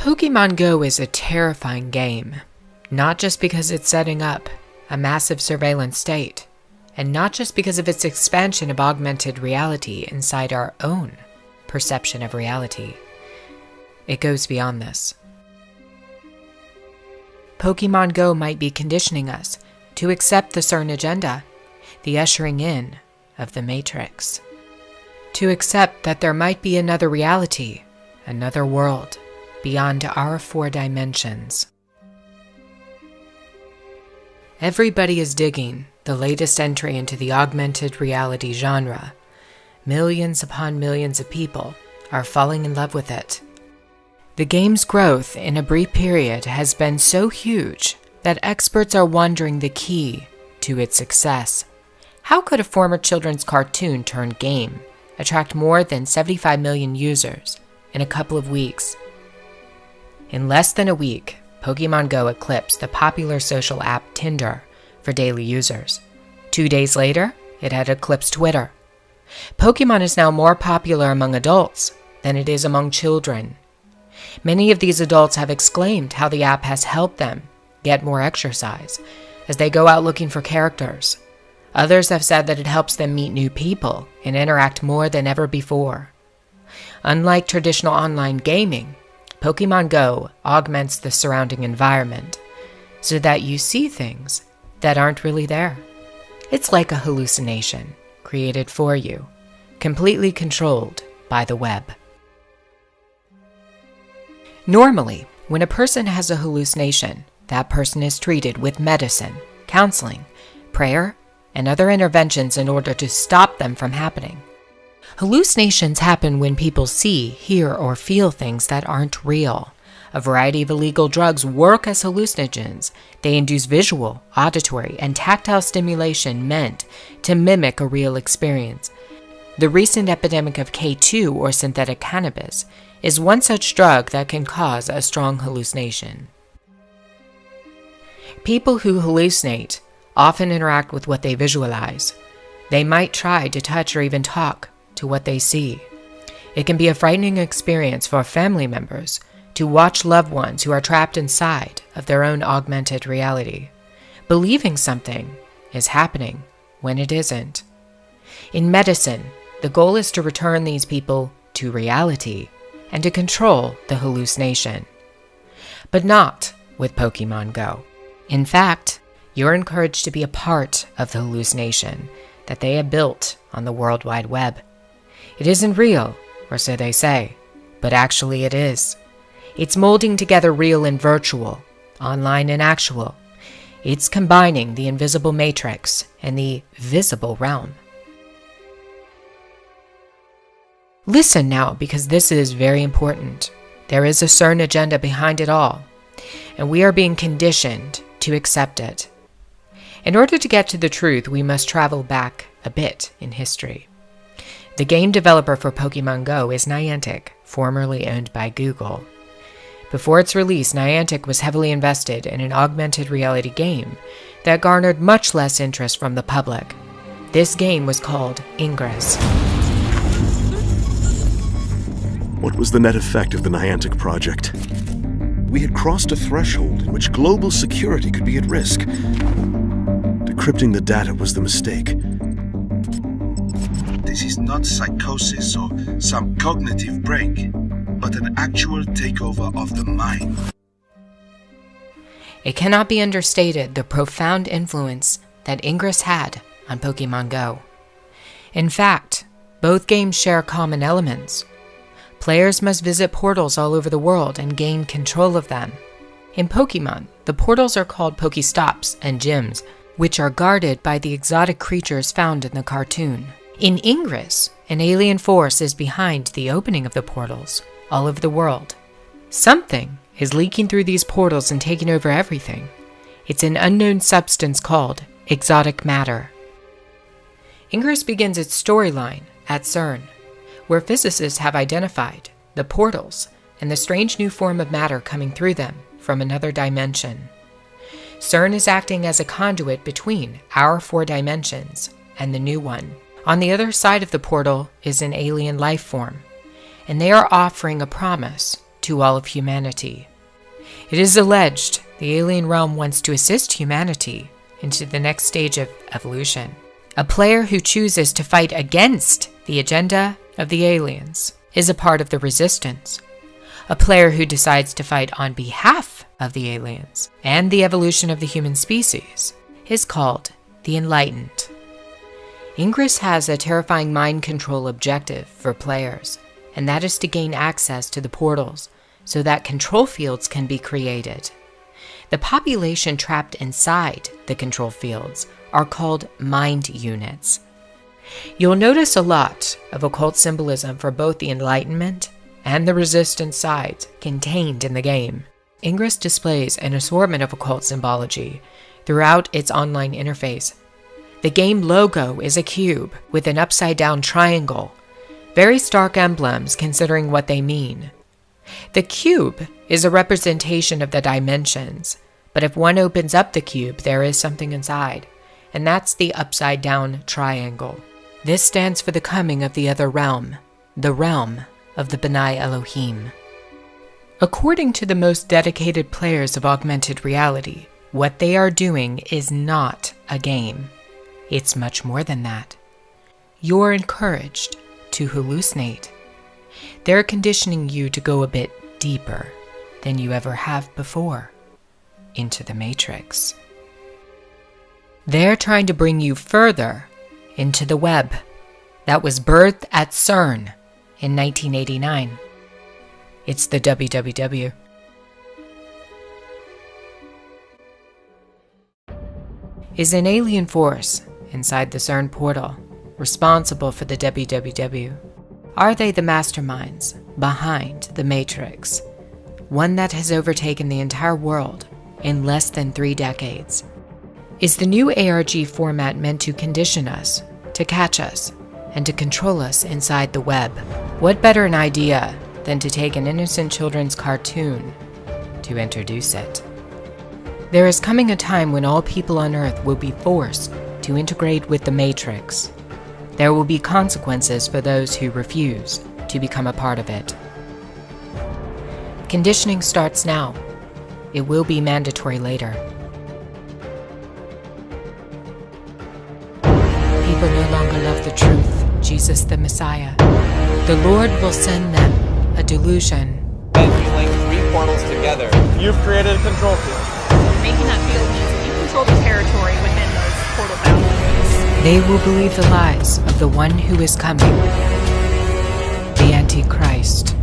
Pokémon Go is a terrifying game, not just because it's setting up a massive surveillance state, and not just because of its expansion of augmented reality inside our own perception of reality. It goes beyond this. Pokémon Go might be conditioning us to accept the CERN agenda, the ushering in of the Matrix. To accept that there might be another reality, another world, beyond our 4 dimensions. Everybody is digging the latest entry into the augmented reality genre. Millions upon millions of people are falling in love with it. The game's growth in a brief period has been so huge that experts are wondering the key to its success. How could a former children's cartoon turned game attract more than 75 million users in a couple of weeks? In less than a week, Pokémon Go eclipsed the popular social app Tinder for daily users. 2 days later, it had eclipsed Twitter. Pokémon is now more popular among adults than it is among children. Many of these adults have exclaimed how the app has helped them get more exercise as they go out looking for characters. Others have said that it helps them meet new people and interact more than ever before. Unlike traditional online gaming, Pokémon Go augments the surrounding environment so that you see things that aren't really there. It's like a hallucination created for you, completely controlled by the web. Normally, when a person has a hallucination, that person is treated with medicine, counseling, prayer, and other interventions in order to stop them from happening. Hallucinations happen when people see, hear, or feel things that aren't real. A variety of illegal drugs work as hallucinogens. They induce visual, auditory, and tactile stimulation meant to mimic a real experience. The recent epidemic of K2, or synthetic cannabis, is one such drug that can cause a strong hallucination. People who hallucinate often interact with what they visualize. They might try to touch or even talk to what they see. It can be a frightening experience for family members to watch loved ones who are trapped inside of their own augmented reality, believing something is happening when it isn't. In medicine, the goal is to return these people to reality and to control the hallucination. But not with Pokémon Go. In fact, you're encouraged to be a part of the hallucination that they have built on the World Wide Web. It isn't real, or so they say, but actually it is. It's molding together real and virtual, online and actual. It's combining the invisible matrix and the visible realm. Listen now, because this is very important. There is a CERN agenda behind it all, and we are being conditioned to accept it. In order to get to the truth, we must travel back a bit in history. The game developer for Pokémon Go is Niantic, formerly owned by Google. Before its release, Niantic was heavily invested in an augmented reality game that garnered much less interest from the public. This game was called Ingress. What was the net effect of the Niantic project? We had crossed a threshold in which global security could be at risk. Decrypting the data was the mistake. This is not psychosis or some cognitive break, but an actual takeover of the mind. It cannot be understated the profound influence that Ingress had on Pokémon Go. In fact, both games share common elements. Players must visit portals all over the world and gain control of them. In Pokémon, the portals are called Pokéstops and gyms, which are guarded by the exotic creatures found in the cartoon. In Ingress, an alien force is behind the opening of the portals all over the world. Something is leaking through these portals and taking over everything. It's an unknown substance called exotic matter. Ingress begins its storyline at CERN, where physicists have identified the portals and the strange new form of matter coming through them from another dimension. CERN is acting as a conduit between our 4 dimensions and the new one. On the other side of the portal is an alien life form, and they are offering a promise to all of humanity. It is alleged the alien realm wants to assist humanity into the next stage of evolution. A player who chooses to fight against the agenda of the aliens is a part of the resistance. A player who decides to fight on behalf of the aliens and the evolution of the human species is called the Enlightened. Ingress has a terrifying mind control objective for players, and that is to gain access to the portals so that control fields can be created. The population trapped inside the control fields are called mind units. You'll notice a lot of occult symbolism for both the Enlightenment and the Resistance sides contained in the game. Ingress displays an assortment of occult symbology throughout its online interface. The game logo is a cube with an upside-down triangle, very stark emblems considering what they mean. The cube is a representation of the dimensions, but if one opens up the cube, there is something inside, and that's the upside-down triangle. This stands for the coming of the other realm, the realm of the B'nai Elohim. According to the most dedicated players of augmented reality, what they are doing is not a game. It's much more than that. You're encouraged to hallucinate. They're conditioning you to go a bit deeper than you ever have before into the Matrix. They're trying to bring you further into the web that was birthed at CERN in 1989. It's the WWW. Is an alien force inside the CERN portal responsible for the WWW? Are they the masterminds behind the Matrix, one that has overtaken the entire world in less than 3 decades? Is the new ARG format meant to condition us, to catch us, and to control us inside the web? What better an idea than to take an innocent children's cartoon to introduce it? There is coming a time when all people on Earth will be forced to integrate with the Matrix. There will be consequences for those who refuse to become a part of it. Conditioning starts now. It will be mandatory later. People no longer love the truth, Jesus the Messiah. The Lord will send them a delusion. Then you link 3 portals together. You've created a control field. Making that field means you control the territory within those portal boundaries. They will believe the lies of the one who is coming, the Antichrist.